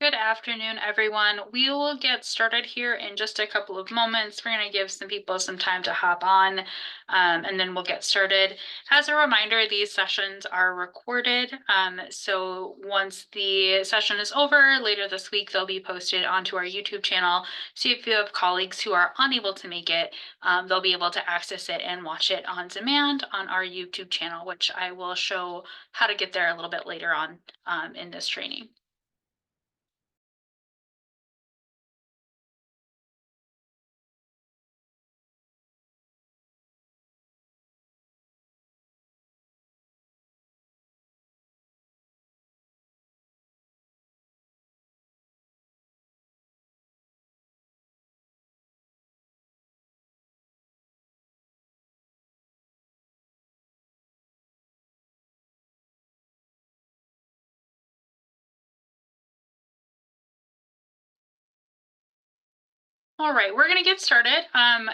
Good afternoon, everyone. We will get started here in just a couple of moments. We're going to give some people some time to hop on, and then we'll get started. As a reminder, these sessions are recorded. So once the session is over later this week, they'll be posted onto our YouTube channel. So if you have colleagues who are unable to make it, they'll be able to access it and watch it on demand on our YouTube channel, which I will show how to get there a little bit later on in this training. All right, we're going to get started.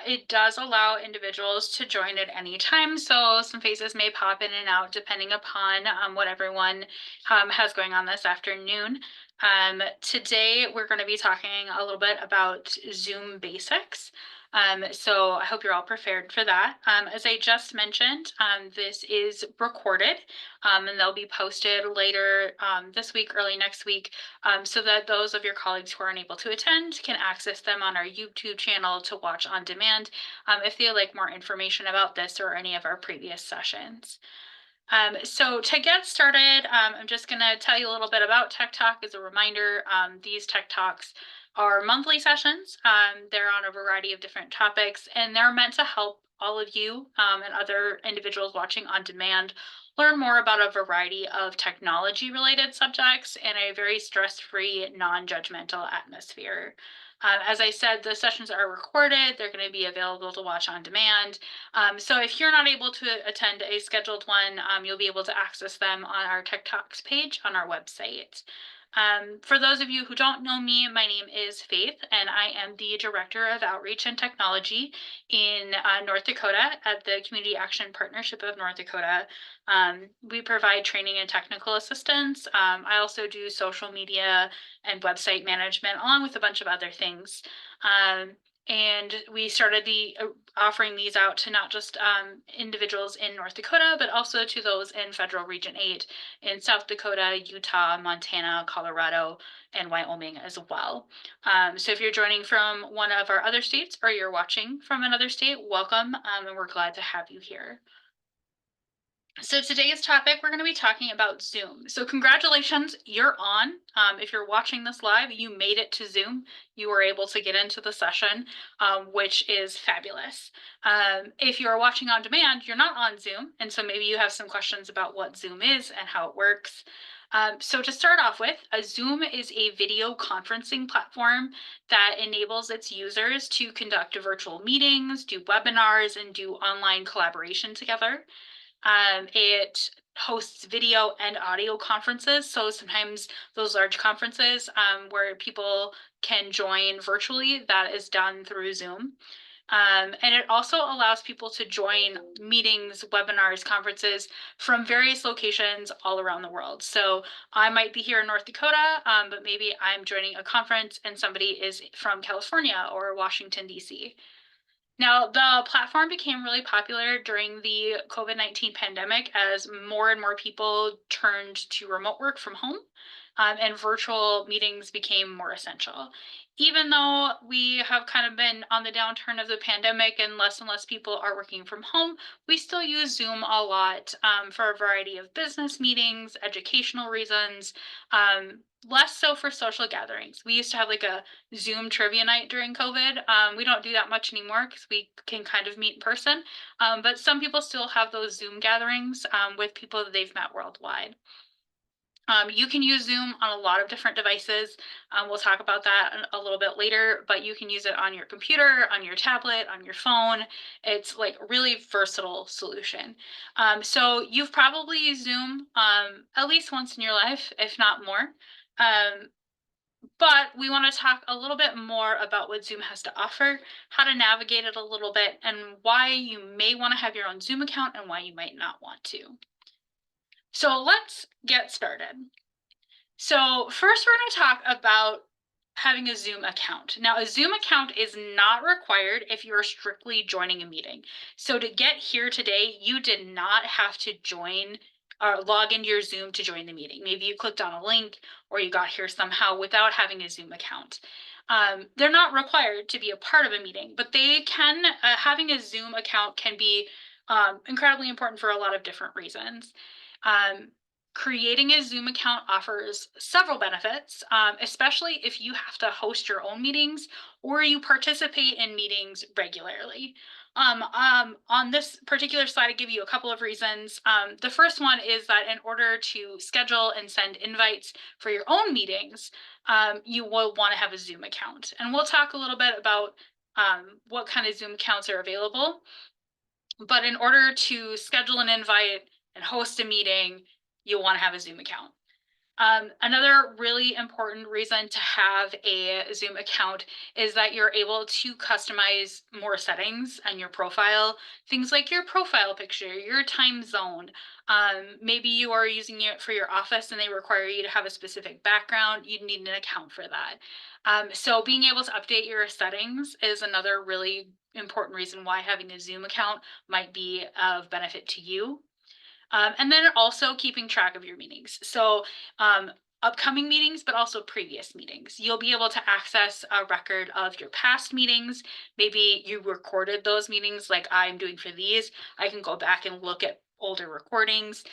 It does allow individuals to join at any time, so some faces may pop in and out depending upon what everyone has going on this afternoon. Today, we're going to be talking a little bit about Zoom basics. So I hope you're all prepared for that. As I just mentioned, this is recorded, and they'll be posted later this week, early next week, so that those of your colleagues who are unable to attend can access them on our YouTube channel to watch on demand if they would like more information about this or any of our previous sessions. So to get started, I'm just going to tell you a little bit about Tech Talk as a reminder. These Tech Talks are monthly sessions. They're on a variety of different topics, and they're meant to help all of you and other individuals watching on demand learn more about a variety of technology-related subjects in a very stress-free, non-judgmental atmosphere. As I said, the sessions are recorded. They're going to be available to watch on demand. So if you're not able to attend a scheduled one, you'll be able to access them on our Tech Talks page on our website. For those of you who don't know me, my name is Faith, and I am the Director of Outreach and Technology in North Dakota at the Community Action Partnership of North Dakota. We provide training and technical assistance. I also do social media and website management, along with a bunch of other things. And we started offering these out to not just individuals in North Dakota, but also to those in Federal Region 8 in South Dakota, Utah, Montana, Colorado, and Wyoming as well. So if you're joining from one of our other states or you're watching from another state, welcome, and we're glad to have you here. So today's topic, we're going to be talking about Zoom. So congratulations, you're on. If you're watching this live, you made it to Zoom. You were able to get into the session, which is fabulous. If you're watching on demand, you're not on Zoom, and so maybe you have some questions about what Zoom is and how it works. So to start off with, a Zoom is a video conferencing platform that enables its users to conduct virtual meetings, do webinars, and do online collaboration together. It hosts video and audio conferences. So sometimes those large conferences where people can join virtually, that is done through Zoom. And it also allows people to join meetings, webinars, conferences from various locations all around the world. So I might be here in North Dakota, but maybe I'm joining a conference and somebody is from California or Washington, D.C. Now, the platform became really popular during the COVID-19 pandemic as more and more people turned to remote work from home, and virtual meetings became more essential. Even though we have kind of been on the downturn of the pandemic and less people are working from home, we still use Zoom a lot for a variety of business meetings, educational reasons, less so for social gatherings. We used to have like a Zoom trivia night during COVID. We don't do that much anymore because we can kind of meet in person. But some people still have those Zoom gatherings with people that they've met worldwide. You can use Zoom on a lot of different devices. We'll talk about that a little bit later, but you can use it on your computer, on your tablet, on your phone. It's like a really versatile solution. So you've probably used Zoom at least once in your life, if not more. But we want to talk a little bit more about what Zoom has to offer, how to navigate it a little bit, and why you may want to have your own Zoom account and why you might not want to. So let's get started. So first we're going to talk about having a Zoom account. Now, a Zoom account is not required if you're strictly joining a meeting. So to get here today, you did not have to join or log into your Zoom to join the meeting. Maybe you clicked on a link or you got here somehow without having a Zoom account. They're not required to be a part of a meeting, but they can, having a Zoom account can be incredibly important for a lot of different reasons. Um, Creating a Zoom account offers several benefits, especially if you have to host your own meetings or you participate in meetings regularly. On this particular slide, I give you a couple of reasons. The first one is that in order to schedule and send invites for your own meetings, you will want to have a Zoom account. And we'll talk a little bit about what kind of Zoom accounts are available. But in order to schedule an invite and host a meeting, you'll want to have a Zoom account. Another really important reason to have a Zoom account is that you're able to customize more settings on your profile. Things like your profile picture, your time zone. Maybe you are using it for your office and they require you to have a specific background. You'd need an account for that. So being able to update your settings is another really important reason why having a Zoom account might be of benefit to you. And then also keeping track of your meetings. So upcoming meetings, but also previous meetings. You'll be able to access a record of your past meetings. Maybe you recorded those meetings like I'm doing for these. I can go back and look at older recordings.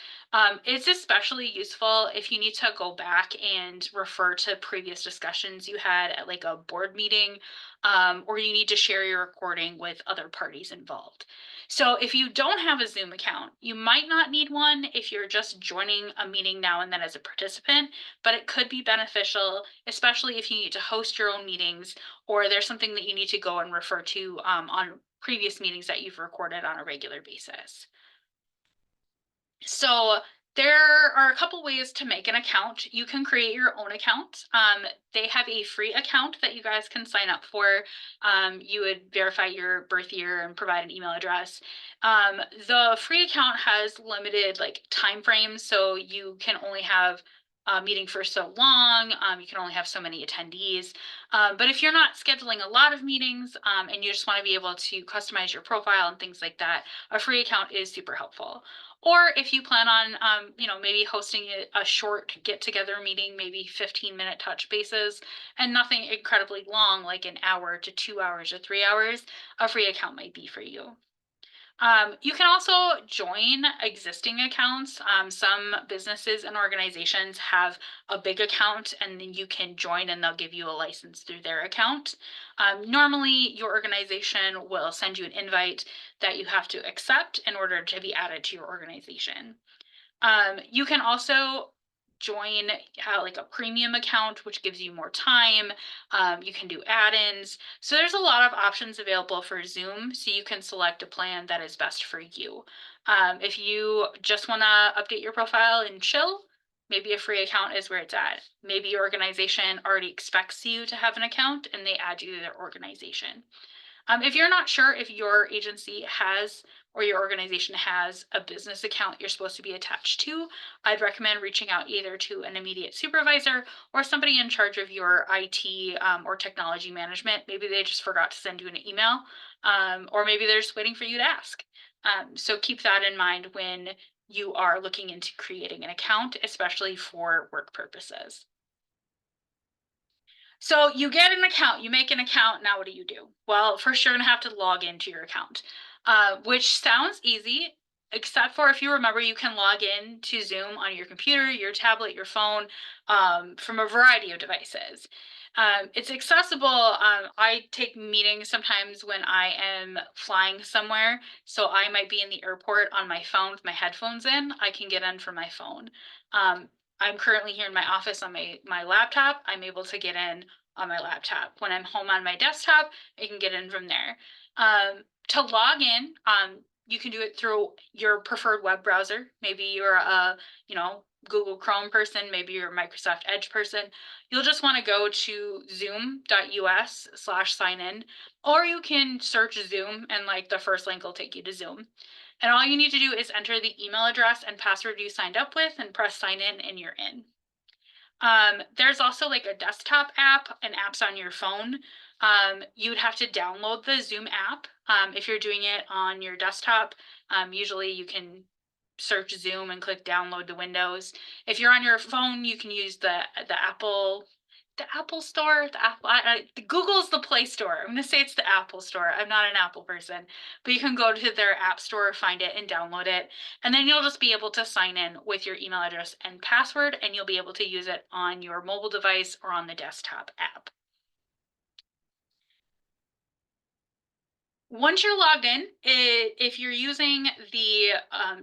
It's especially useful if you need to go back and refer to previous discussions you had at like a board meeting, or you need to share your recording with other parties involved. So if you don't have a Zoom account, you might not need one if you're just joining a meeting now and then as a participant, but it could be beneficial, especially if you need to host your own meetings or there's something that you need to go and refer to on previous meetings that you've recorded on a regular basis. So there are a couple ways to make an account. You can create your own account. They have a free account that you guys can sign up for. You would verify your birth year and provide an email address. The free account has limited like time frames, so you can only have a meeting for so long. You can only have so many attendees. But if you're not scheduling a lot of meetings and you just want to be able to customize your profile and things like that, a free account is super helpful. Or if you plan on, maybe hosting a short get-together meeting, maybe 15-minute touch bases, and nothing incredibly long, like an hour to 2 hours or 3 hours, a free account might be for you. You can also join existing accounts. Some businesses and organizations have a big account and then you can join and they'll give you a license through their account. Normally, your organization will send you an invite that you have to accept in order to be added to your organization. You can also join like a premium account, which gives you more time. You can do add-ins. So there's a lot of options available for Zoom, so you can select a plan that is best for you. If you just want to update your profile and chill, maybe a free account is where it's at. Maybe your organization already expects you to have an account and they add you to their organization. If you're not sure if your agency has or your organization has a business account you're supposed to be attached to, I'd recommend reaching out either to an immediate supervisor or somebody in charge of your IT or technology management. Maybe they just forgot to send you an email, or maybe they're just waiting for you to ask. So keep that in mind when you are looking into creating an account, especially for work purposes. So you get an account, you make an account, now what do you do? Well, first you're gonna have to log into your account, which sounds easy, except for if you remember, you can log in to Zoom on your computer, your tablet, your phone, from a variety of devices. It's accessible. I take meetings sometimes when I am flying somewhere, so I might be in the airport on my phone with my headphones in. I can get in from my phone. Um, I'm currently here in my office on my laptop. I'm able to get in on my laptop. When I'm home on my desktop, I can get in from there. To log in, you can do it through your preferred web browser. Maybe you're a, Google Chrome person, maybe you're a Microsoft Edge person. You'll just want to go to zoom.us/sign in, or you can search Zoom and like the first link will take you to Zoom. And all you need to do is enter the email address and password you signed up with and press sign in and you're in. There's also like a desktop app and apps on your phone. You'd have to download the Zoom app. If you're doing it on your desktop, usually you can search Zoom and click download to Windows. If you're on your phone, you can use the Apple Store, the Google's the Play Store. I'm gonna say it's the Apple Store. I'm not an Apple person, but you can go to their App Store, find it, and download it. And then you'll just be able to sign in with your email address and password, and you'll be able to use it on your mobile device or on the desktop app. Once you're logged in, if you're using the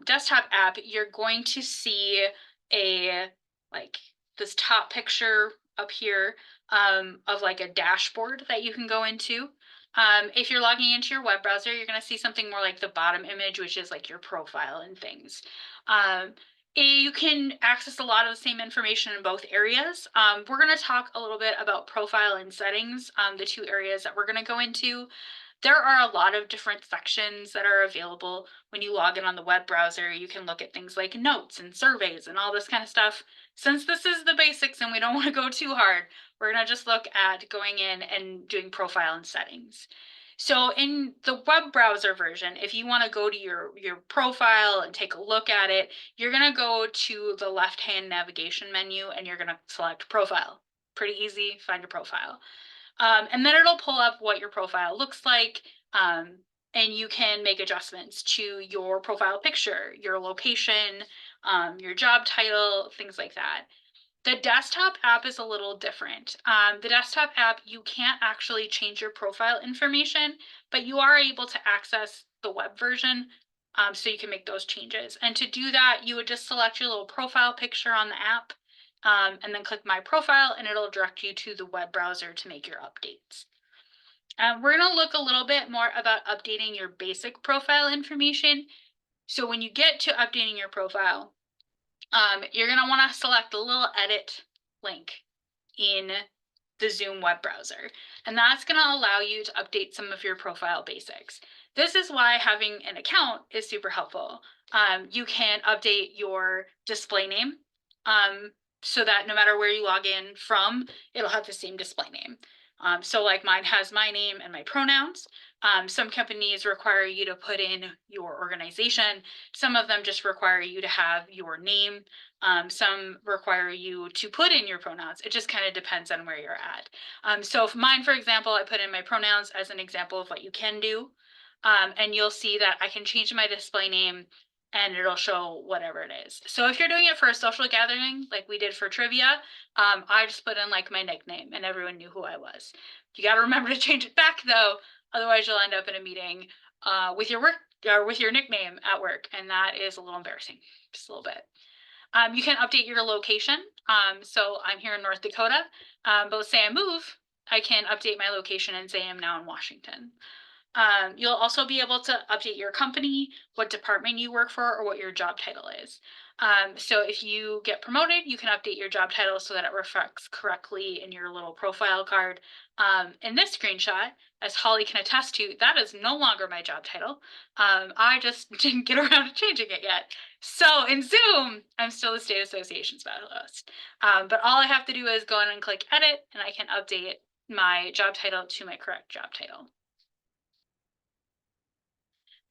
desktop app, you're going to see a like this top picture up here of like a dashboard that you can go into. If you're logging into your web browser, you're going to see something more like the bottom image, which is like your profile and things. You can access a lot of the same information in both areas. We're going to talk a little bit about profile and settings, the two areas that we're going to go into. There are a lot of different sections that are available when you log in on the web browser. You can look at things like notes and surveys and all this kind of stuff. Since this is the basics and we don't want to go too hard, we're going to just look at going in and doing profile and settings. So in the web browser version, if you want to go to your profile and take a look at it, you're going to go to the left-hand navigation menu and you're going to select profile. Pretty easy, find your profile. And then it'll pull up what your profile looks like. And you can make adjustments to your profile picture, your location, your job title, things like that. The desktop app is a little different. The desktop app, you can't actually change your profile information, but you are able to access the web version, so you can make those changes. And to do that, you would just select your little profile picture on the app, and then click My Profile, and it'll direct you to the web browser to make your updates. We're going to look a little bit more about updating your basic profile information. So when you get to updating your profile, you're going to want to select the little edit link in the Zoom web browser, and that's going to allow you to update some of your profile basics. This is why having an account is super helpful. You can update your display name, so that no matter where you log in from, it'll have the same display name. So like mine has my name and my pronouns. Some companies require you to put in your organization. Some of them just require you to have your name. Some require you to put in your pronouns. It just kind of depends on where you're at. So if mine, for example, I put in my pronouns as an example of what you can do. And you'll see that I can change my display name and it'll show whatever it is. So if you're doing it for a social gathering, like we did for trivia, I just put in like my nickname and everyone knew who I was. You got to remember to change it back though, otherwise you'll end up in a meeting with your work or with your nickname at work, and that is a little embarrassing, just a little bit. You can update your location. So I'm here in North Dakota, but let's say I move, I can update my location and say I'm now in Washington. You'll also be able to update your company, what department you work for, or what your job title is. So if you get promoted, you can update your job title so that it reflects correctly in your little profile card. In this screenshot, as Holly can attest to, that is no longer my job title. I just didn't get around to changing it yet. So in Zoom, I'm still the state association specialist. But all I have to do is go in and click edit, and I can update my job title to my correct job title.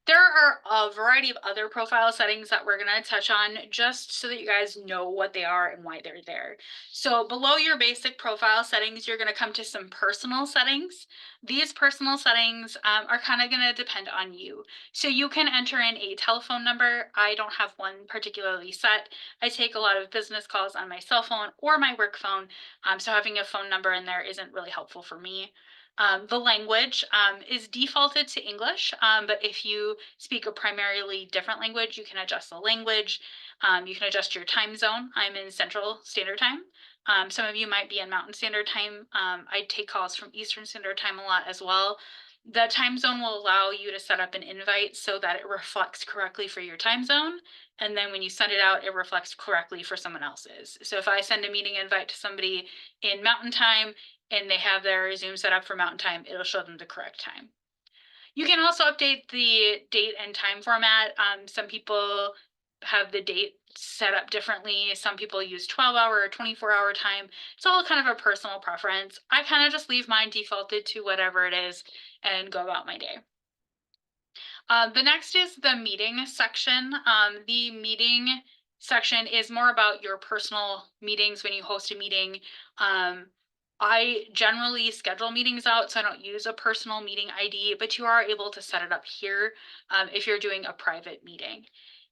There are a variety of other profile settings that we're going to touch on just so that you guys know what they are and why they're there. So below your basic profile settings, you're going to come to some personal settings. These personal settings are kind of going to depend on you. So you can enter in a telephone number. I don't have one particularly set. I take a lot of business calls on my cell phone or my work phone, so having a phone number in there isn't really helpful for me. The language is defaulted to English, but if you speak a primarily different language, you can adjust the language. You can adjust your time zone. I'm in Central Standard Time. Some of you might be in Mountain Standard Time. I take calls from Eastern Standard Time a lot as well. The time zone will allow you to set up an invite so that it reflects correctly for your time zone. And then when you send it out, it reflects correctly for someone else's. So if I send a meeting invite to somebody in Mountain Time, and they have their Zoom set up for Mountain Time, it'll show them the correct time. You can also update the date and time format. Some people have the date set up differently. Some people use 12-hour or 24-hour time. It's all kind of a personal preference. I kind of just leave mine defaulted to whatever it is and go about my day. The next is the meeting section. The meeting section is more about your personal meetings when you host a meeting. I generally schedule meetings out, so I don't use a personal meeting ID, but you are able to set it up here if you're doing a private meeting.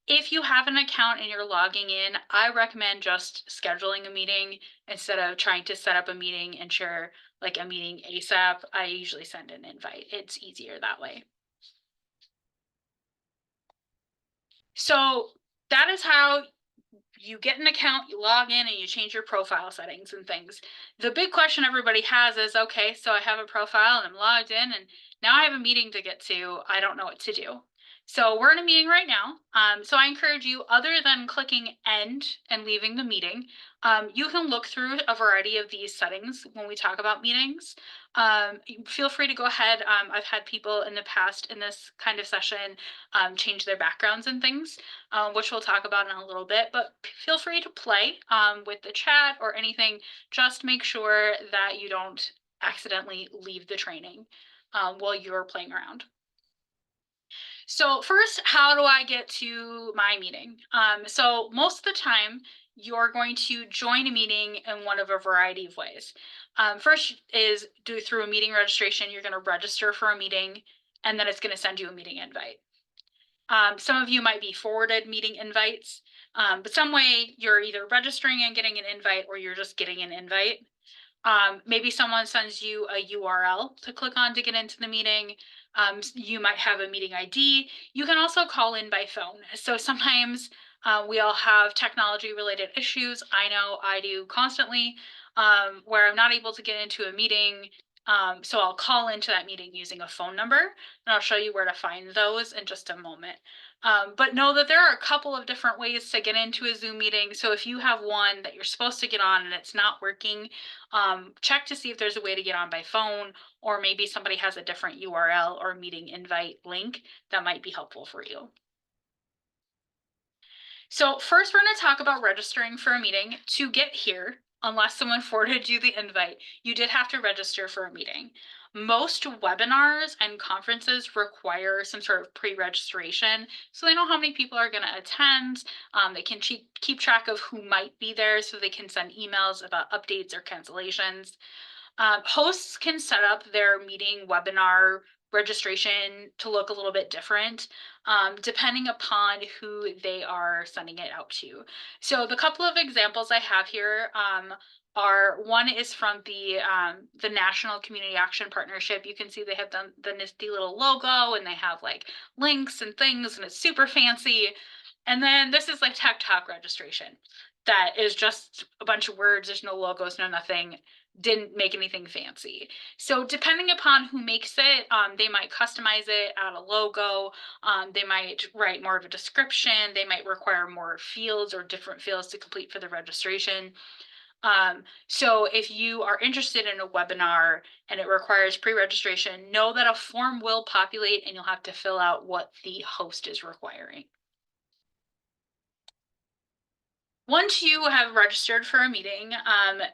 If you have an account and you're logging in, I recommend just scheduling a meeting instead of trying to set up a meeting and share like a meeting ASAP. I usually send an invite. It's easier that way. So that is how you get an account, you log in, and you change your profile settings and things. The big question everybody has is, okay, so I have a profile and I'm logged in, and now I have a meeting to get to. I don't know what to do. So we're in a meeting right now. So I encourage you, other than clicking end and leaving the meeting, you can look through a variety of these settings when we talk about meetings. Feel free to go ahead. I've had people in the past in this kind of session change their backgrounds and things, which we'll talk about in a little bit, but feel free to play with the chat or anything. Just make sure that you don't accidentally leave the training while you're playing around. So first, how do I get to my meeting? So most of the time, you're going to join a meeting in one of a variety of ways. First is through a meeting registration. You're going to register for a meeting, and then it's going to send you a meeting invite. Some of you might be forwarded meeting invites, but some way you're either registering and getting an invite, or you're just getting an invite. Maybe someone sends you a URL to click on to get into the meeting. You might have a meeting ID. You can also call in by phone. So sometimes we all have technology related issues. I know I do constantly, where I'm not able to get into a meeting. So I'll call into that meeting using a phone number, and I'll show you where to find those in just a moment. But know that there are a couple of different ways to get into a Zoom meeting. So if you have one that you're supposed to get on and it's not working, check to see if there's a way to get on by phone, or maybe somebody has a different URL or meeting invite link that might be helpful for you. So first, we're going to talk about registering for a meeting. To get here, unless someone forwarded you the invite, you did have to register for a meeting. Most webinars and conferences require some sort of pre-registration, so they know how many people are going to attend. They can keep track of who might be there, so they can send emails about updates or cancellations. Hosts can set up their meeting webinar registration to look a little bit different, depending upon who they are sending it out to. So the couple of examples I have here are, one is from the National Community Action Partnership. You can see they have done the nifty little logo, and they have like links and things, and it's super fancy. And then this is like Tech Talk registration. That is just a bunch of words. There's no logos, no nothing. Didn't make anything fancy. So depending upon who makes it, they might customize it, add a logo. They might write more of a description. They might require more fields or different fields to complete for the registration. So if you are interested in a webinar and it requires pre-registration, know that a form will populate and you'll have to fill out what the host is requiring. Once you have registered for a meeting,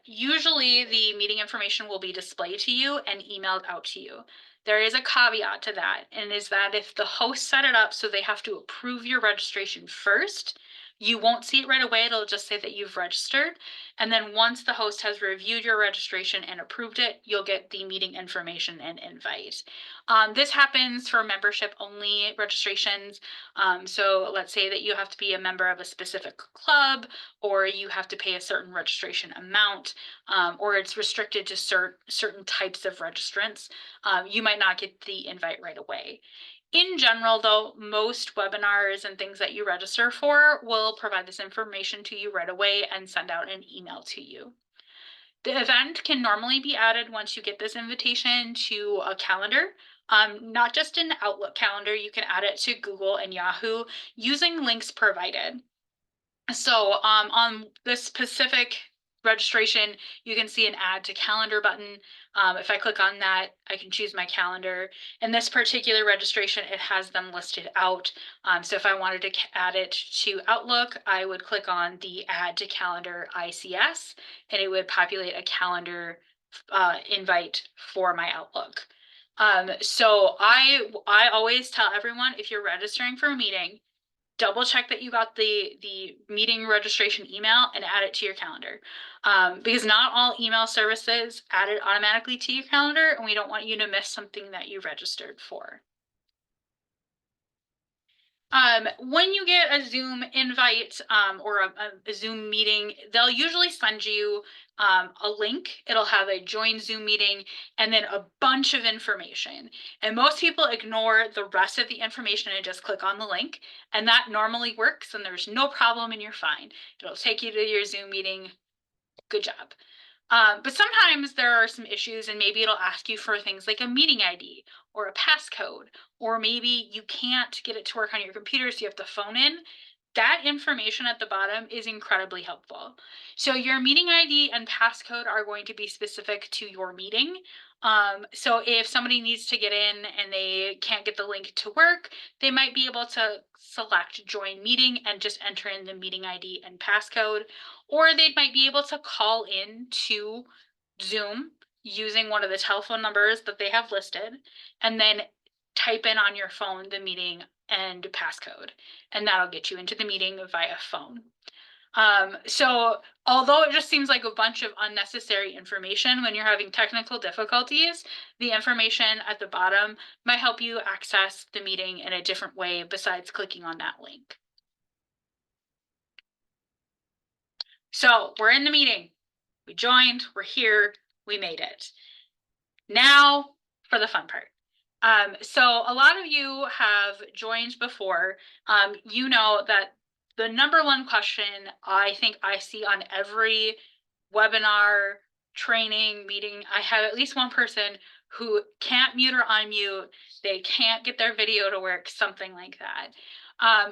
usually the meeting information will be displayed to you and emailed out to you. There is a caveat to that, and is that if the host set it up so they have to approve your registration first, you won't see it right away. It'll just say that you've registered. And then once the host has reviewed your registration and approved it, you'll get the meeting information and invite. This happens for membership only registrations. So let's say that you have to be a member of a specific club, or you have to pay a certain registration amount, or it's restricted to certain types of registrants. You might not get the invite right away. In general, though, most webinars and things that you register for will provide this information to you right away and send out an email to you. The event can normally be added once you get this invitation to a calendar. Not just an Outlook calendar, you can add it to Google and Yahoo using links provided. So on this specific registration, you can see an add to calendar button. If I click on that, I can choose my calendar. In this particular registration, it has them listed out. So if I wanted to add it to Outlook, I would click on the add to calendar ICS, and it would populate a calendar invite for my Outlook. So I always tell everyone, if you're registering for a meeting, double check that you got the meeting registration email and add it to your calendar. Because not all email services add it automatically to your calendar, and we don't want you to miss something that you registered for. When you get a Zoom invite or a Zoom meeting, they'll usually send you a link. It'll have a join Zoom meeting and then a bunch of information. And most people ignore the rest of the information and just click on the link. And that normally works, and there's no problem, and you're fine. It'll take you to your Zoom meeting. Good job. But sometimes there are some issues, and maybe it'll ask you for things like a meeting ID or a passcode, or maybe you can't get it to work on your computer, so you have to phone in. That information at the bottom is incredibly helpful. So your meeting ID and passcode are going to be specific to your meeting. So if somebody needs to get in and they can't get the link to work, they might be able to select join meeting and just enter in the meeting ID and passcode, or they might be able to call in to Zoom using one of the telephone numbers that they have listed, and then type in on your phone the meeting and passcode, and that'll get you into the meeting via phone. So although it just seems like a bunch of unnecessary information when you're having technical difficulties, the information at the bottom might help you access the meeting in a different way besides clicking on that link. So we're in the meeting. We joined, we're here, we made it. Now for the fun part. So a lot of you have joined before. You know that the number one question I think I see on every webinar, training, meeting, I have at least one person who can't mute or unmute. They can't get their video to work, something like that.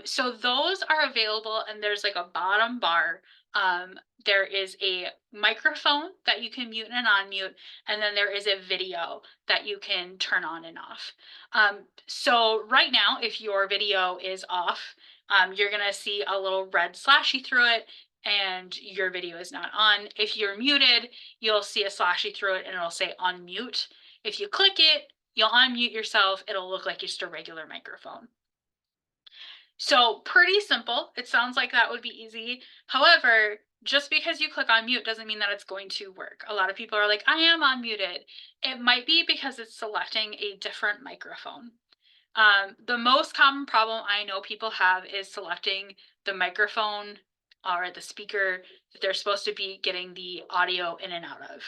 So those are available, and there's like a bottom bar. There is a microphone that you can mute and unmute, and then there is a video that you can turn on and off. So right now, if your video is off, you're gonna see a little red slashy through it, and your video is not on. If you're muted, you'll see a slashy through it, and it'll say unmute. If you click it, you'll unmute yourself. It'll look like just a regular microphone. So pretty simple. It sounds like that would be easy. However, just because you click on mute doesn't mean that it's going to work. A lot of people are like, I am unmuted. It might be because it's selecting a different microphone. The most common problem I know people have is selecting the microphone or the speaker that they're supposed to be getting the audio in and out of.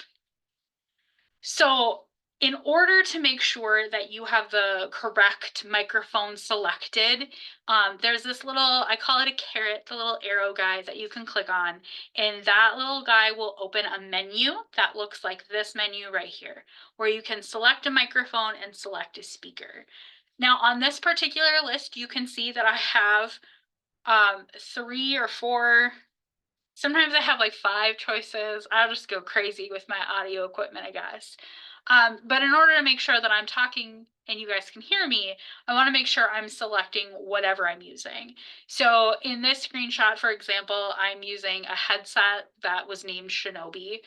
So in order to make sure that you have the correct microphone selected, there's this little, I call it a caret, the little arrow guy that you can click on, and that little guy will open a menu that looks like this menu right here, where you can select a microphone and select a speaker. Now on this particular list, you can see that I have 3 or 4, sometimes I have like 5 choices. I'll just go crazy with my audio equipment, I guess. But in order to make sure that I'm talking and you guys can hear me, I want to make sure I'm selecting whatever I'm using. So in this screenshot, for example, I'm using a headset that was named Shinobi,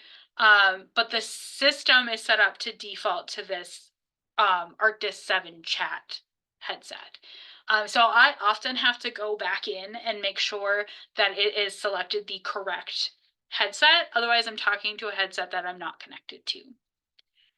but the system is set up to default to this Arctis 7 chat headset. So I often have to go back in and make sure that it is selected the correct headset. Otherwise, I'm talking to a headset that I'm not connected to.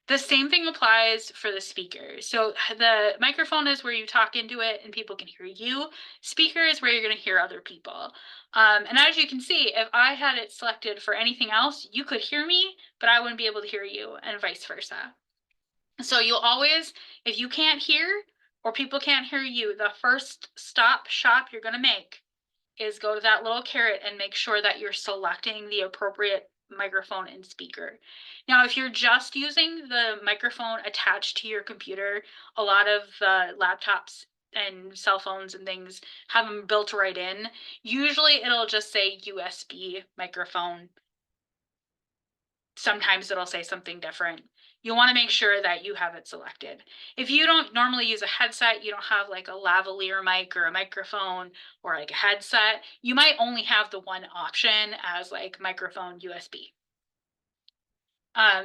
The same thing applies for the speaker. So the microphone is where you talk into it and people can hear you. Speaker is where you're going to hear other people. And as you can see, if I had it selected for anything else, you could hear me, but I wouldn't be able to hear you, and vice versa. So you'll always, if you can't hear or people can't hear you, the first shop you're going to make is go to that little caret and make sure that you're selecting the appropriate microphone and speaker. Now, if you're just using the microphone attached to your computer, a lot of laptops and cell phones and things have them built right in. Usually it'll just say USB microphone sometimes it'll say something different. You want to make sure that you have it selected. If you don't normally use a headset, you don't have like a lavalier mic or a microphone or like a headset, you might only have the one option as like microphone USB.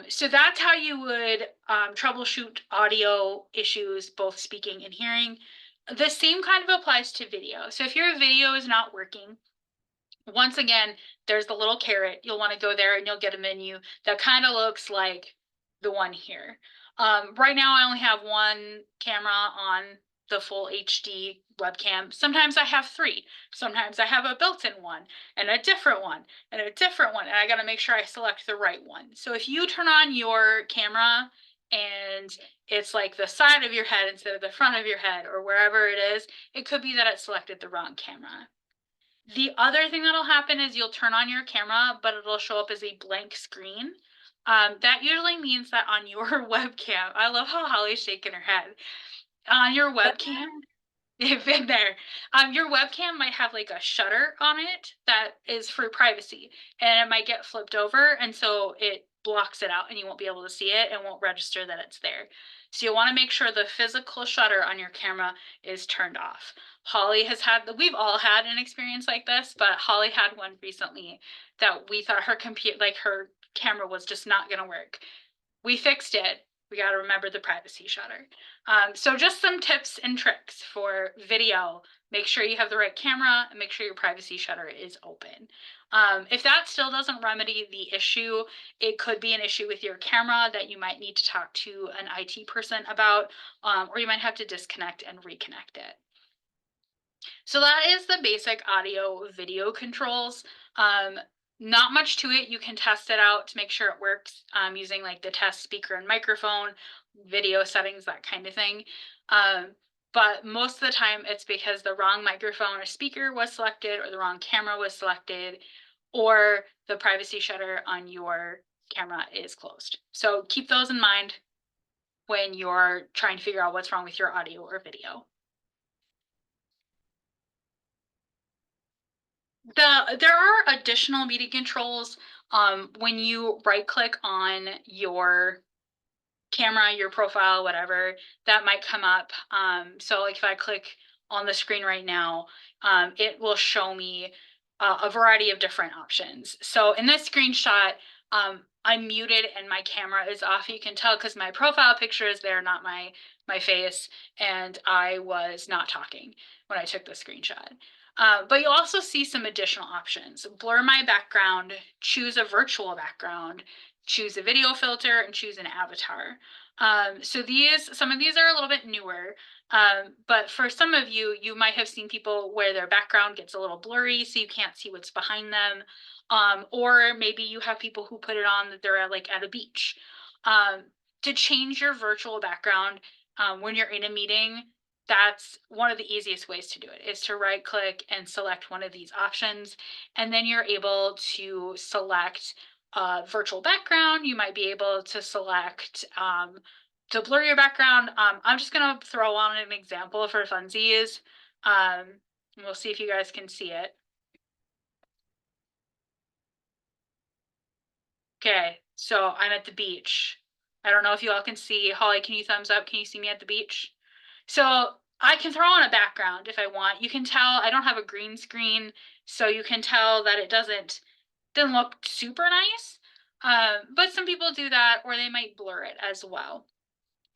So that's how you would troubleshoot audio issues, both speaking and hearing. The same kind of applies to video. So if your video is not working, once again, there's the little caret. You'll want to go there and you'll get a menu that kind of looks like the one here. Right now, I only have one camera on the full HD webcam. Sometimes I have three. Sometimes I have a built-in one and a different one and a different one. And I got to make sure I select the right one. So if you turn on your camera and it's like the side of your head instead of the front of your head or wherever it is, it could be that it selected the wrong camera. The other thing that'll happen is you'll turn on your camera, but it'll show up as a blank screen. That usually means that on your webcam, I love how Holly's shaking her head. On your webcam, you've been there. Your webcam might have like a shutter on it that is for privacy, and it might get flipped over, and so it blocks it out, and you won't be able to see it and won't register that it's there. So you want to make sure the physical shutter on your camera is turned off. Holly has had, we've all had an experience like this, but Holly had one recently that we thought her computer, like her camera was just not going to work. We fixed it. We got to remember the privacy shutter. So just some tips and tricks for video. Make sure you have the right camera and make sure your privacy shutter is open. If that still doesn't remedy the issue, it could be an issue with your camera that you might need to talk to an IT person about, or you might have to disconnect and reconnect it. So that is the basic audio video controls. Not much to it. You can test it out to make sure it works using like the test speaker and microphone, video settings, that kind of thing. But most of the time it's because the wrong microphone or speaker was selected or the wrong camera was selected or the privacy shutter on your camera is closed. So keep those in mind when you're trying to figure out what's wrong with your audio or video. There are additional media controls when you right click on your camera, your profile, whatever, that might come up. So like if I click on the screen right now, it will show me a variety of different options. So in this screenshot, I'm muted and my camera is off. You can tell because my profile picture is there, not my face, and I was not talking when I took the screenshot. But you'll also see some additional options. Blur my background, choose a virtual background, choose a video filter, and choose an avatar. So some of these are a little bit newer, but for some of you, you might have seen people where their background gets a little blurry, so you can't see what's behind them. Or maybe you have people who put it on that they're at a beach. To change your virtual background when you're in a meeting, that's one of the easiest ways to do it, is to right click and select one of these options. And then you're able to select virtual background. You might be able to select to blur your background. I'm just going to throw on an example for funsies. We'll see if you guys can see it. Okay, so I'm at the beach. I don't know if you all can see. Holly, can you thumbs up? Can you see me at the beach? So I can throw on a background if I want. You can tell I don't have a green screen, so you can tell that it doesn't look super nice. But some people do that, or they might blur it as well.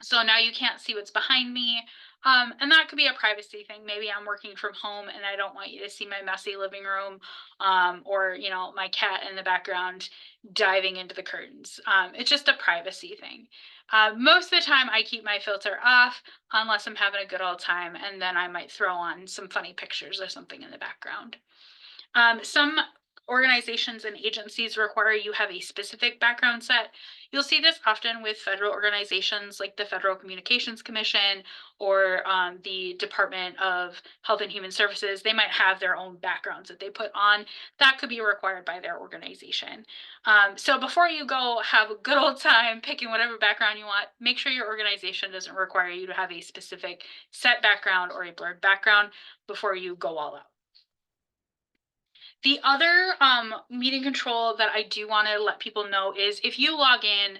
So now you can't see what's behind me. And that could be a privacy thing. Maybe I'm working from home and I don't want you to see my messy living room, or my cat in the background diving into the curtains. It's just a privacy thing. Most of the time I keep my filter off unless I'm having a good old time, and then I might throw on some funny pictures or something in the background. Some organizations and agencies require you have a specific background set. You'll see this often with federal organizations like the Federal Communications Commission or the Department of Health and Human Services. They might have their own backgrounds that they put on. That could be required by their organization. So before you go have a good old time picking whatever background you want, make sure your organization doesn't require you to have a specific set background or a blurred background before you go all out. The other meeting control that I do want to let people know is if you log in,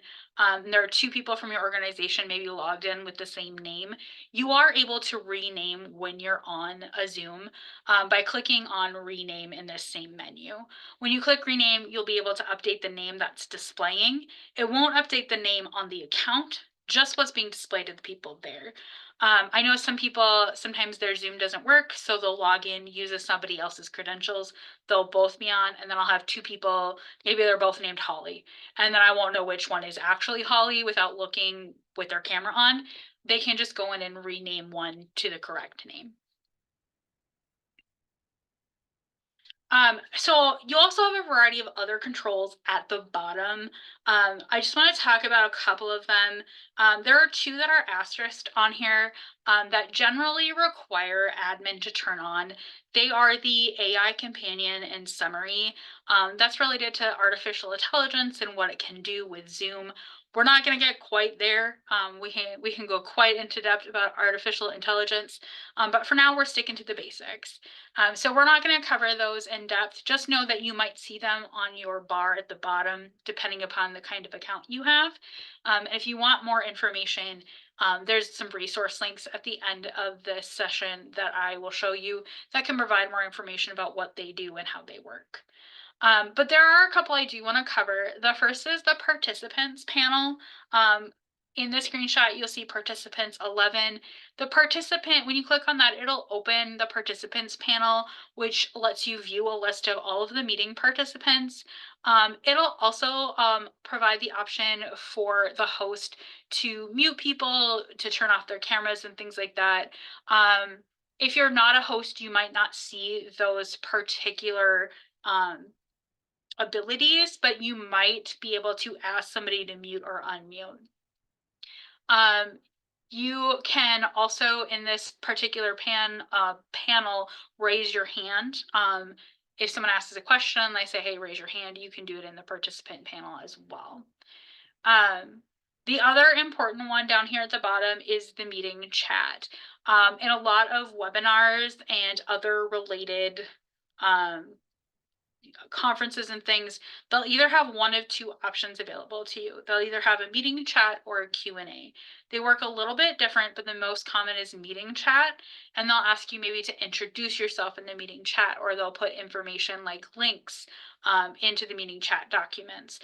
there are two people from your organization maybe logged in with the same name, you are able to rename when you're on a Zoom by clicking on rename in this same menu. When you click rename, you'll be able to update the name that's displaying. It won't update the name on the account, just what's being displayed to the people there. I know some people, sometimes their Zoom doesn't work, so they'll log in, uses somebody else's credentials. They'll both be on, and then I'll have two people, maybe they're both named Holly, and then I won't know which one is actually Holly without looking with their camera on. They can just go in and rename one to the correct name. So you also have a variety of other controls at the bottom. I just want to talk about a couple of them. There are two that are asterisked on here that generally require admin to turn on. They are the AI companion and summary. That's related to artificial intelligence and what it can do with Zoom. We're not going to get quite there. We can go quite into depth about artificial intelligence, but for now we're sticking to the basics. So we're not going to cover those in depth. Just know that you might see them on your bar at the bottom, depending upon the kind of account you have. If you want more information, there's some resource links at the end of this session that I will show you that can provide more information about what they do and how they work. But there are a couple I do want to cover. The first is the participants panel. In the screenshot, you'll see participants 11. The participant, when you click on that, it'll open the participants panel, which lets you view a list of all of the meeting participants. It'll also provide the option for the host to mute people, to turn off their cameras and things like that. If you're not a host, you might not see those particular abilities, but you might be able to ask somebody to mute or unmute. You can also, in this particular panel, raise your hand. If someone asks a question, they say, hey, raise your hand, you can do it in the participant panel as well. The other important one down here at the bottom is the meeting chat. In a lot of webinars and other related conferences and things, they'll either have one of two options available to you. They'll either have a meeting chat or a Q&A. They work a little bit different, but the most common is meeting chat, and they'll ask you maybe to introduce yourself in the meeting chat, or they'll put information like links into the meeting chat documents.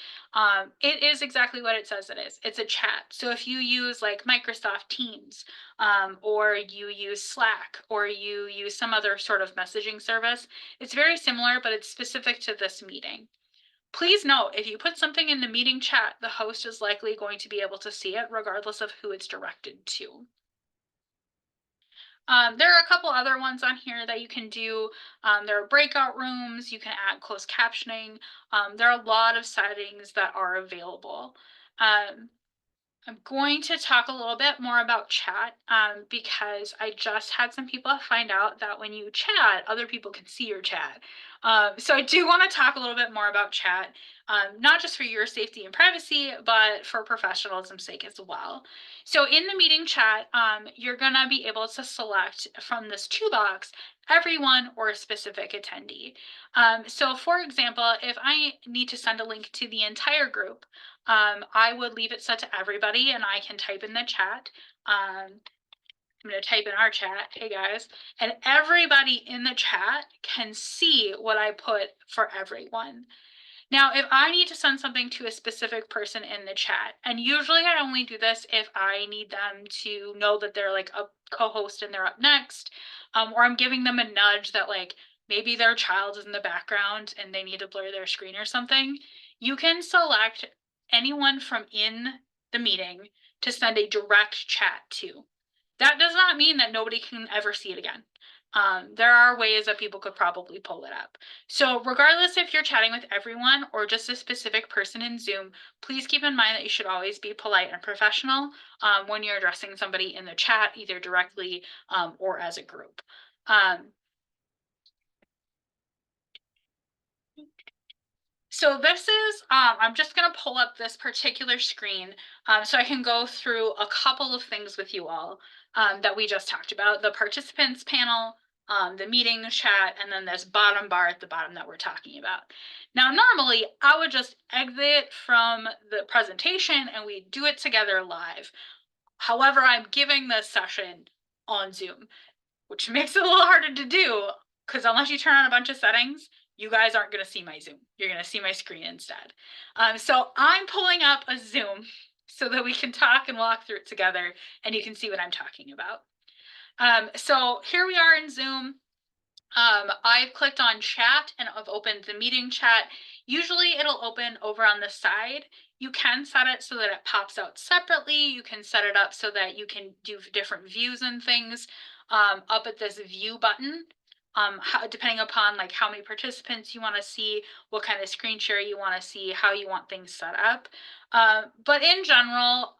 It is exactly what it says it is. It's a chat. So if you use like Microsoft Teams, or you use Slack, or you use some other sort of messaging service, it's very similar, but it's specific to this meeting. Please note, if you put something in the meeting chat, the host is likely going to be able to see it regardless of who it's directed to. There are a couple other ones on here that you can do. There are breakout rooms, you can add closed captioning. There are a lot of settings that are available. I'm going to talk a little bit more about chat because I just had some people find out that when you chat, other people can see your chat. So I do want to talk a little bit more about chat, not just for your safety and privacy, but for professionalism's sake as well. So in the meeting chat, you're going to be able to select from this toolbox everyone or a specific attendee. So for example, if I need to send a link to the entire group, I would leave it set to everybody, and I can type in the chat. I'm going to type in our chat, hey guys, and everybody in the chat can see what I put for everyone. Now, if I need to send something to a specific person in the chat, and usually I only do this if I need them to know that they're like a co-host and they're up next, or I'm giving them a nudge that like maybe their child is in the background and they need to blur their screen or something, you can select anyone from in the meeting to send a direct chat to. That does not mean that nobody can ever see it again. There are ways that people could probably pull it up. So regardless if you're chatting with everyone or just a specific person in Zoom, please keep in mind that you should always be polite and professional when you're addressing somebody in the chat, either directly or as a group. So this is, I'm just going to pull up this particular screen so I can go through a couple of things with you all that we just talked about. The participants panel, the meeting chat, and then this bottom bar at the bottom that we're talking about. Now, normally I would just exit from the presentation and we do it together live. However, I'm giving this session on Zoom, which makes it a little harder to do because unless you turn on a bunch of settings, you guys aren't going to see my Zoom. You're going to see my screen instead. So I'm pulling up a Zoom so that we can talk and walk through it together and you can see what I'm talking about. So here we are in Zoom. I've clicked on chat and I've opened the meeting chat. Usually it'll open over on the side. You can set it so that it pops out separately. You can set it up so that you can do different views and things up at this view button. Depending upon like how many participants you want to see, what kind of screen share you want to see, how you want things set up. But in general,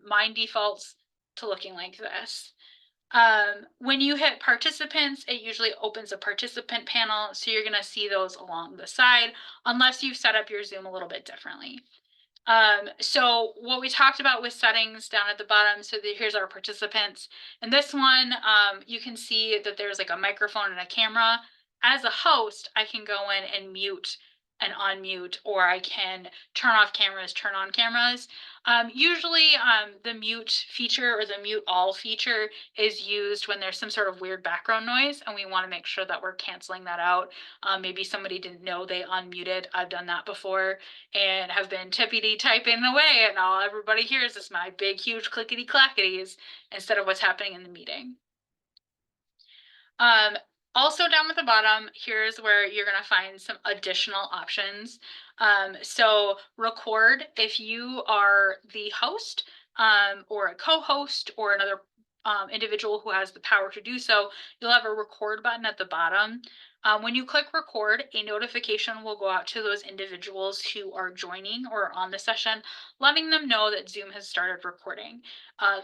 mine defaults to looking like this. When you hit participants, it usually opens a participant panel, so you're going to see those along the side, unless you've set up your Zoom a little bit differently. So what we talked about with settings down at the bottom, so here's our participants. And this one, you can see that there's like a microphone and a camera. As a host, I can go in and mute and unmute, or I can turn off cameras, turn on cameras. Usually the mute feature or the mute all feature is used when there's some sort of weird background noise, and we want to make sure that we're canceling that out. Maybe somebody didn't know they unmuted. I've done that before and have been tippity typing away, and all everybody hears is my big, huge clickety clackities instead of what's happening in the meeting. Also down at the bottom, here's where you're going to find some additional options. So record, if you are the host or a co-host or another individual who has the power to do so, you'll have a record button at the bottom. When you click record, a notification will go out to those individuals who are joining or on the session, letting them know that Zoom has started recording.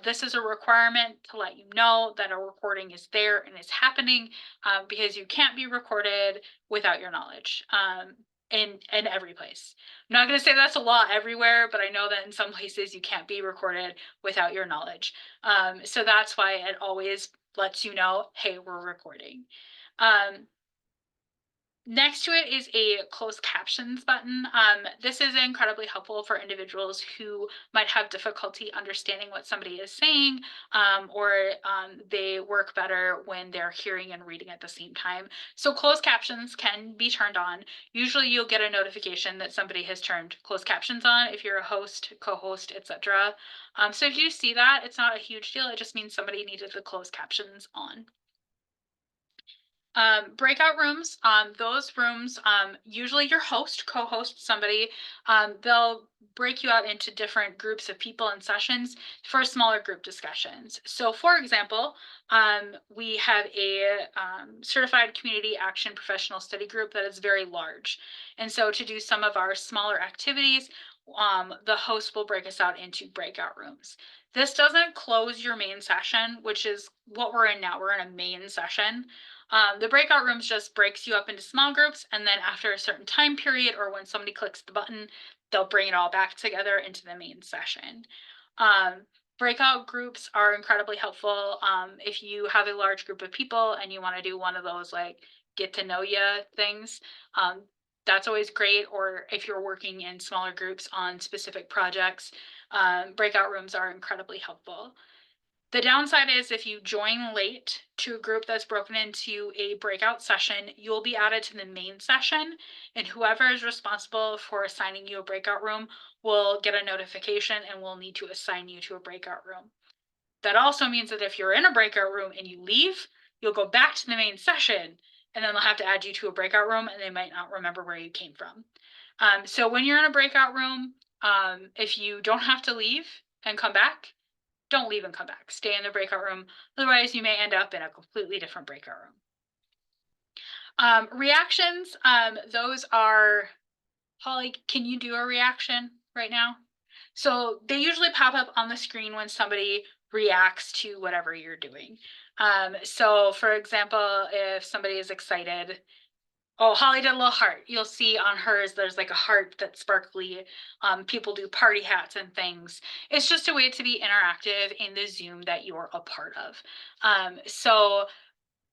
This is a requirement to let you know that a recording is there and is happening because you can't be recorded without your knowledge. In every place. I'm not going to say that's a law everywhere, but I know that in some places you can't be recorded without your knowledge. So that's why it always lets you know, hey, we're recording. Next to it is a closed captions button. This is incredibly helpful for individuals who might have difficulty understanding what somebody is saying, or they work better when they're hearing and reading at the same time. So closed captions can be turned on. Usually you'll get a notification that somebody has turned closed captions on if you're a host, co-host, etc. So if you see that, it's not a huge deal. It just means somebody needed the closed captions on. Breakout rooms, those rooms, usually your host, co-host somebody, they'll break you out into different groups of people and sessions for smaller group discussions. So for example, we have a certified community action professional study group that is very large. And so to do some of our smaller activities, the host will break us out into breakout rooms. This doesn't close your main session, which is what we're in now. We're in a main session. The breakout rooms just breaks you up into small groups, and then after a certain time period or when somebody clicks the button, they'll bring it all back together into the main session. Breakout groups are incredibly helpful if you have a large group of people and you want to do one of those like get to know you things. That's always great. Or if you're working in smaller groups on specific projects, breakout rooms are incredibly helpful. The downside is if you join late to a group that's broken into a breakout session, you'll be added to the main session, and whoever is responsible for assigning you a breakout room will get a notification and will need to assign you to a breakout room. That also means that if you're in a breakout room and you leave, you'll go back to the main session, and then they'll have to add you to a breakout room, and they might not remember where you came from. So when you're in a breakout room, if you don't have to leave and come back, don't leave and come back. Stay in the breakout room. Otherwise, you may end up in a completely different breakout room. Reactions, those are, Holly, can you do a reaction right now? So they usually pop up on the screen when somebody reacts to whatever you're doing. So for example, if somebody is excited, oh, Holly did a little heart. You'll see on hers, there's like a heart that's sparkly. People do party hats and things. It's just a way to be interactive in the Zoom that you're a part of. So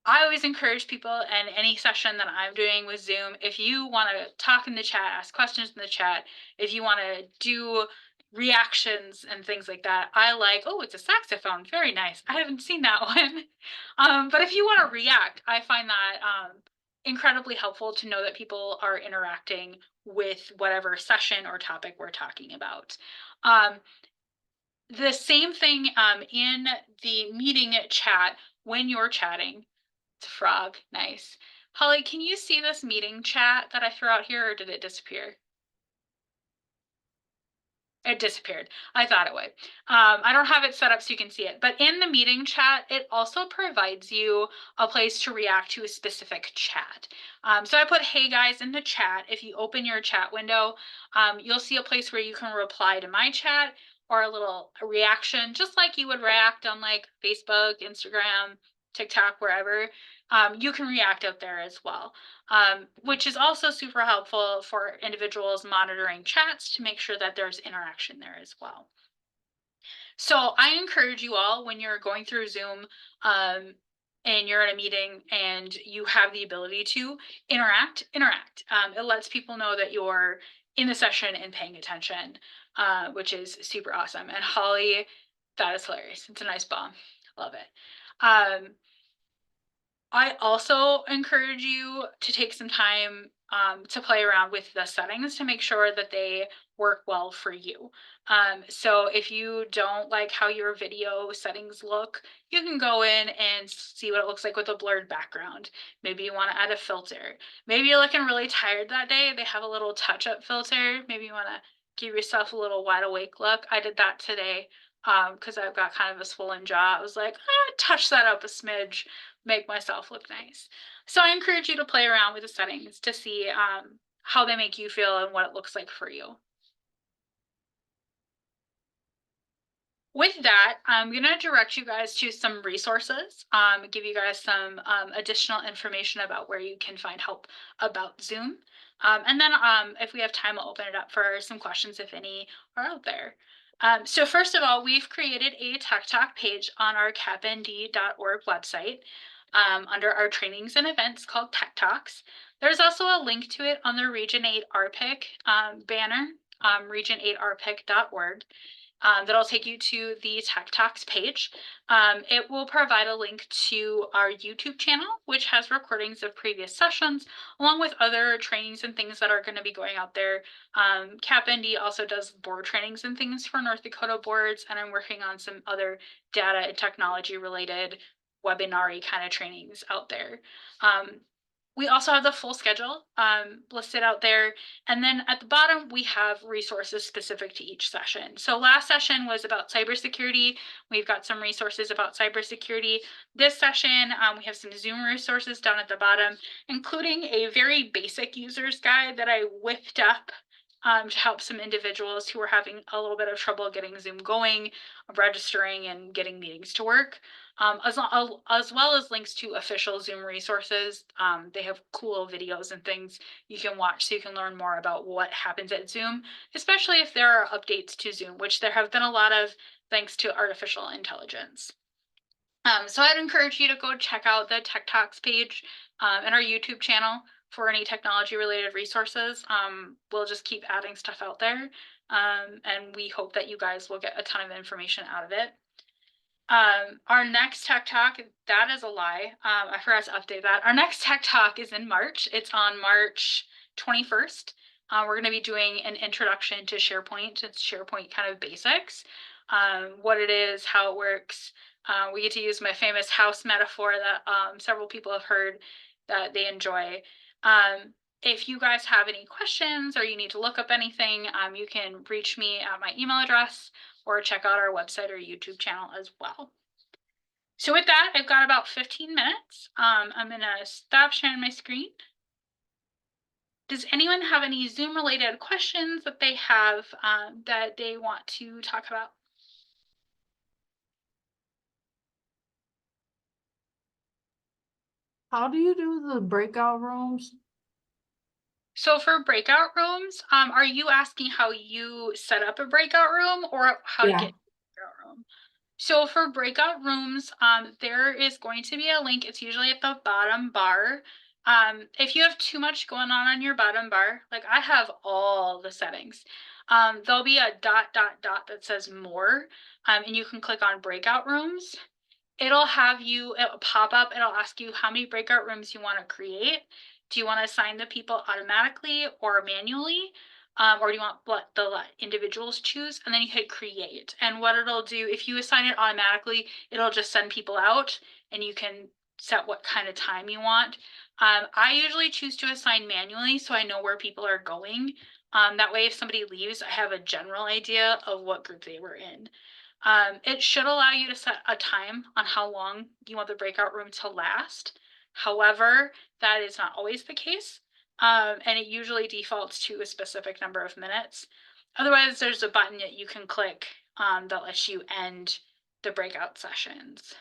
I always encourage people in any session that I'm doing with Zoom, if you want to talk in the chat, ask questions in the chat, if you want to do reactions and things like that, I like, oh, it's a saxophone. Very nice. I haven't seen that one. But if you want to react, I find that incredibly helpful to know that people are interacting with whatever session or topic we're talking about. The same thing in the meeting chat when you're chatting. It's a frog. Nice. Holly, can you see this meeting chat that I threw out here, or did it disappear? It disappeared. I thought it would. I don't have it set up so you can see it, but in the meeting chat, it also provides you a place to react to a specific chat. So I put, hey guys, in the chat. If you open your chat window, you'll see a place where you can reply to my chat or a little reaction, just like you would react on like Facebook, Instagram, TikTok, wherever. You can react out there as well. Which is also super helpful for individuals monitoring chats to make sure that there's interaction there as well. So I encourage you all, when you're going through Zoom and you're in a meeting and you have the ability to interact. It lets people know that you're in the session and paying attention, which is super awesome. And Holly, that is hilarious. It's a nice bomb. Love it. I also encourage you to take some time to play around with the settings to make sure that they work well for you. So if you don't like how your video settings look, you can go in and see what it looks like with a blurred background. Maybe you want to add a filter. Maybe you're looking really tired that day. They have a little touch-up filter. Maybe you want to give yourself a little wide awake look. I did that today because I've got kind of a swollen jaw. I was like, touch that up a smidge, make myself look nice. So I encourage you to play around with the settings to see how they make you feel and what it looks like for you. With that, I'm going to direct you guys to some resources, give you guys some additional information about where you can find help about Zoom. And then if we have time, I'll open it up for some questions if any are out there. So first of all, we've created a Tech Talk page on our capnd.org website under our trainings and events called Tech Talks. There's also a link to it on the Region 8 RPIC banner, region8rpic.org. That'll take you to the Tech Talks page. It will provide a link to our YouTube channel, which has recordings of previous sessions, along with other trainings and things that are going to be going out there. CapND also does board trainings and things for North Dakota boards, and I'm working on some other data and technology related webinar kind of trainings out there. We also have the full schedule listed out there. And then at the bottom, we have resources specific to each session. So last session was about cybersecurity. We've got some resources about cybersecurity. This session, we have some Zoom resources down at the bottom, including a very basic user's guide that I whipped up to help some individuals who are having a little bit of trouble getting Zoom going, registering, and getting meetings to work. As well as links to official Zoom resources. They have cool videos and things you can watch so you can learn more about what happens at Zoom, especially if there are updates to Zoom, which there have been a lot of thanks to artificial intelligence. So I'd encourage you to go check out the Tech Talks page and our YouTube channel for any technology related resources. We'll just keep adding stuff out there. And we hope that you guys will get a ton of information out of it. Our next Tech Talk, that is a lie. I forgot to update that. Our next Tech Talk is in March. It's on March 21st. We're going to be doing an introduction to SharePoint. It's SharePoint kind of basics, what it is, how it works. We get to use my famous house metaphor that several people have heard that they enjoy. If you guys have any questions or you need to look up anything, you can reach me at my email address or check out our website or YouTube channel as well. So with that, I've got about 15 minutes. I'm going to stop sharing my screen. Does anyone have any Zoom related questions that they have that they want to talk about? How do you do the breakout rooms? So for breakout rooms, are you asking how you set up a breakout room or how to get a breakout room? So for breakout rooms, there is going to be a link. It's usually at the bottom bar. If you have too much going on your bottom bar, like I have all the settings, there'll be a dot dot dot that says more, and you can click on breakout rooms. It'll pop up, it'll ask you how many breakout rooms you want to create. Do you want to assign the people automatically or manually? Or do you want the individuals choose? And then you hit create. And what it'll do, if you assign it automatically, it'll just send people out and you can set what kind of time you want. I usually choose to assign manually so I know where people are going. That way, if somebody leaves, I have a general idea of what group they were in. It should allow you to set a time on how long you want the breakout room to last. However, that is not always the case, and it usually defaults to a specific number of minutes. Otherwise, there's a button that you can click that lets you end the breakout sessions.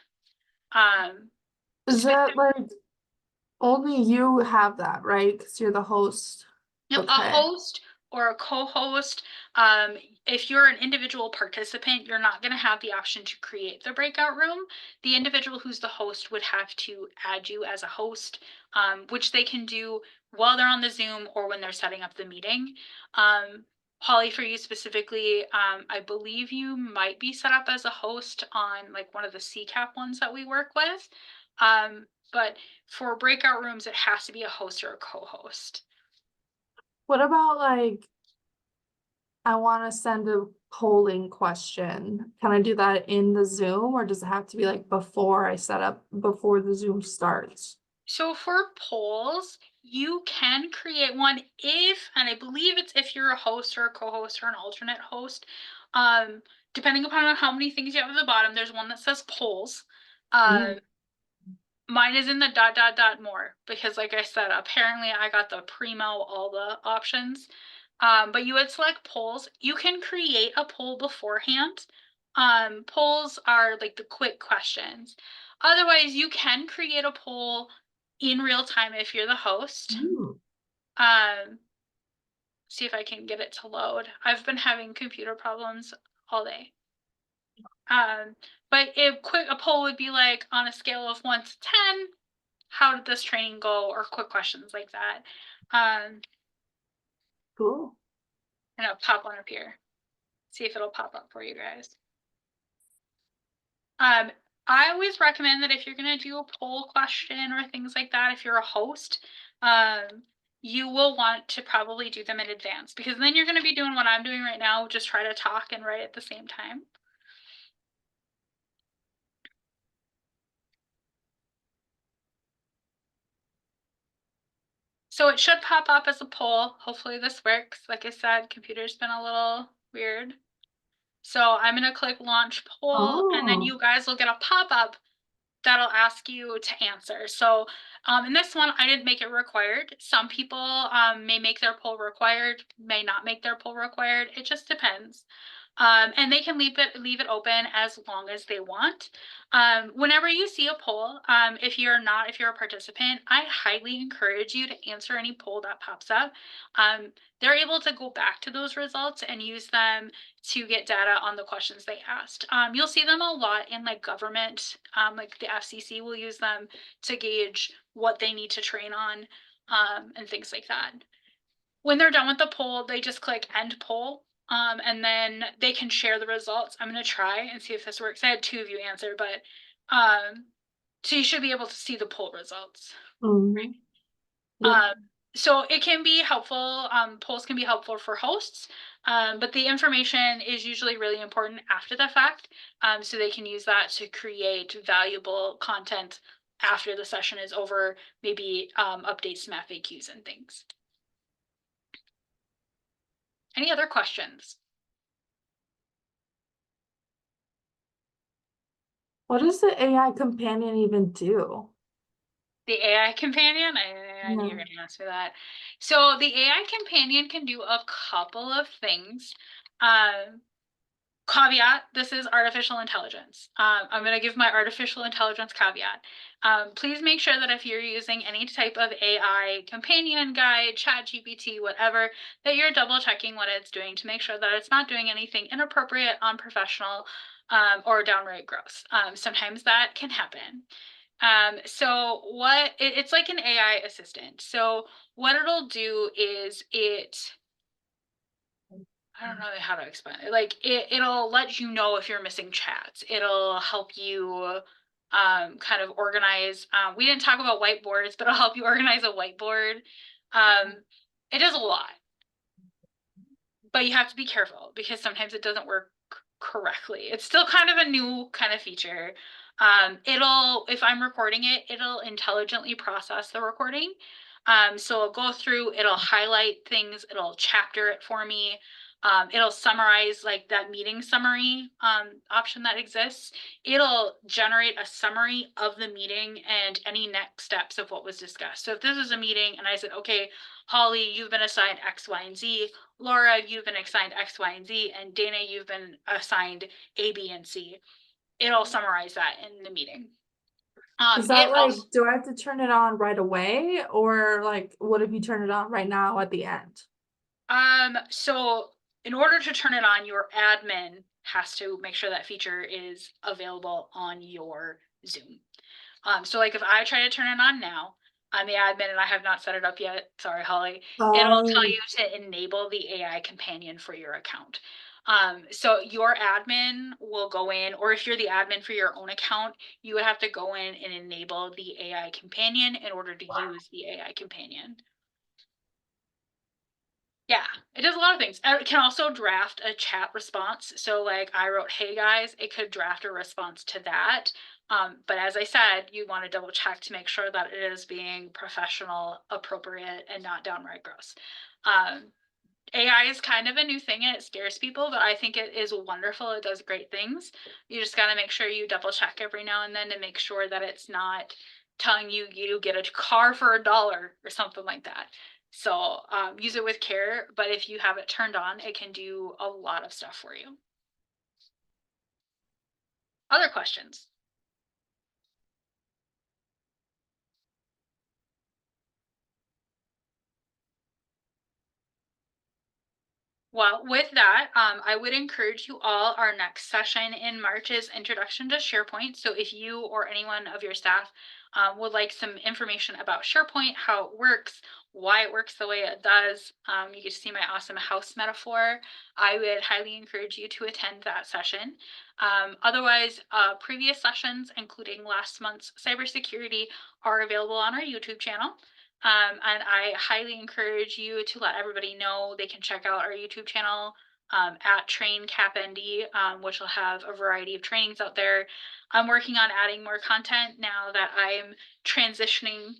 Is that like only you have that, right? Because you're the host. A Okay. host or a co-host, if you're an individual participant, you're not going to have the option to create the breakout room. The individual who's the host would have to add you as a host, which they can do while they're on the Zoom or when they're setting up the meeting. Holly, for you specifically, I believe you might be set up as a host on like one of the CCAP ones that we work with. But for breakout rooms, it has to be a host or a co-host. What about like I want to send a polling question? Can I do that in the Zoom or does it have to be like before I set up before the Zoom starts? So for polls, you can create one if, and I believe it's if you're a host or a co-host or an alternate host, depending upon how many things you have at the bottom, there's one that says polls. Mine is in the dot dot dot more because like I said, apparently I got the primo all the options. But you would select polls. You can create a poll beforehand. Polls are like the quick questions. Otherwise, you can create a poll in real time if you're the host. See if I can get it to load. I've been having computer problems all day. But a poll would be like on a scale of 1 to 10, how did this training go, or quick questions like that. Cool. And I'll pop one up here. See if it'll pop up for you guys. I always recommend that if you're going to do a poll question or things like that, if you're a host, you will want to probably do them in advance because then you're going to be doing what I'm doing right now, just try to talk and write at the same time. So it should pop up as a poll. Hopefully this works. Like I said, computer's been a little weird. So I'm going to click launch poll and then you guys will get a pop-up that'll ask you to answer. So in this one, I didn't make it required. Some people may make their poll required, may not make their poll required. It just depends. And they can leave it open as long as they want. Whenever you see a poll, if you're a participant, I highly encourage you to answer any poll that pops up. They're able to go back to those results and use them to get data on the questions they asked. You'll see them a lot in like government, like the FCC will use them to gauge what they need to train on, and things like that. When they're done with the poll, they just click end poll, and then they can share the results. I'm going to try and see if this works. I had 2 of you answer, but so you should be able to see the poll results. Right? Yep. So it can be helpful. Polls can be helpful for hosts, but the information is usually really important after the fact, so they can use that to create valuable content after the session is over, maybe update some FAQs and things. Any other questions? What does the AI companion even do? The AI companion? I knew you were going to answer that. So the AI companion can do a couple of things. Caveat, this is artificial intelligence. I'm going to give my artificial intelligence caveat. Please make sure that if you're using any type of AI companion guide, ChatGPT, whatever, that you're double checking what it's doing to make sure that it's not doing anything inappropriate, unprofessional, or downright gross. Sometimes that can happen. So it's like an AI assistant. So what it'll do is I don't know how to explain it. Like it'll let you know if you're missing chats. It'll help you kind of organize. We didn't talk about whiteboards, but it'll help you organize a whiteboard. It does a lot, but you have to be careful because sometimes it doesn't work correctly. It's still kind of a new kind of feature. If I'm recording it, it'll intelligently process the recording. So it'll go through, it'll highlight things, it'll chapter it for me. It'll summarize like that meeting summary option that exists. It'll generate a summary of the meeting and any next steps of what was discussed. So if this is a meeting and I said, okay, Holly, you've been assigned X, Y, and Z. Laura, you've been assigned X, Y, and Z. And Dana, you've been assigned A, B, and C. It'll summarize that in the meeting. Is that It like, also, do I have to turn it on right away, or like, what if you turn it on right now at the end? so in order to turn it on, your admin has to make sure that feature is available on your Zoom. So like if I try to turn it on now, I'm the admin and I have not set it up yet. Sorry, Holly. It'll tell you to enable the AI companion for your account. So your admin will go in, or if you're the admin for your own account, you would have to go in and enable the AI companion in order to use the AI companion. Yeah, it does a lot of things. It can also draft a chat response. So like I wrote, "Hey guys," it could draft a response to that. But as I said, you want to double check to make sure that it is being professional, appropriate, and not downright gross. Um, AI is kind of a new thing and it scares people, but I think it is wonderful. It does great things. You just got to make sure you double check every now and then to make sure that it's not telling you get a car for $1 or something like that. So use it with care, but if you have it turned on, it can do a lot of stuff for you. Other questions? Well, with that, I would encourage you all, our next session in March is Introduction to SharePoint. So if you or anyone of your staff would like some information about SharePoint, how it works, why it works the way it does, you get to see my awesome house metaphor, I would highly encourage you to attend that session. Otherwise, previous sessions, including last month's cybersecurity, are available on our YouTube channel. And I highly encourage you to let everybody know they can check out our YouTube channel at TrainCapND, which will have a variety of trainings out there. I'm working on adding more content now that I'm transitioning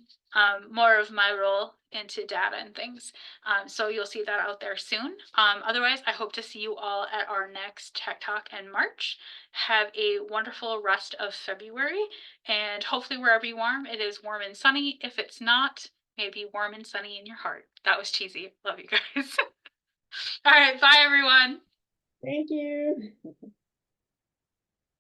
more of my role into data and things. So you'll see that out there soon. Otherwise, I hope to see you all at our next Tech Talk in March. Have a wonderful rest of February, and hopefully wherever you are, it is warm and sunny. If it's not, maybe warm and sunny in your heart. That was cheesy. Love you guys. All right. Bye, everyone. Thank you.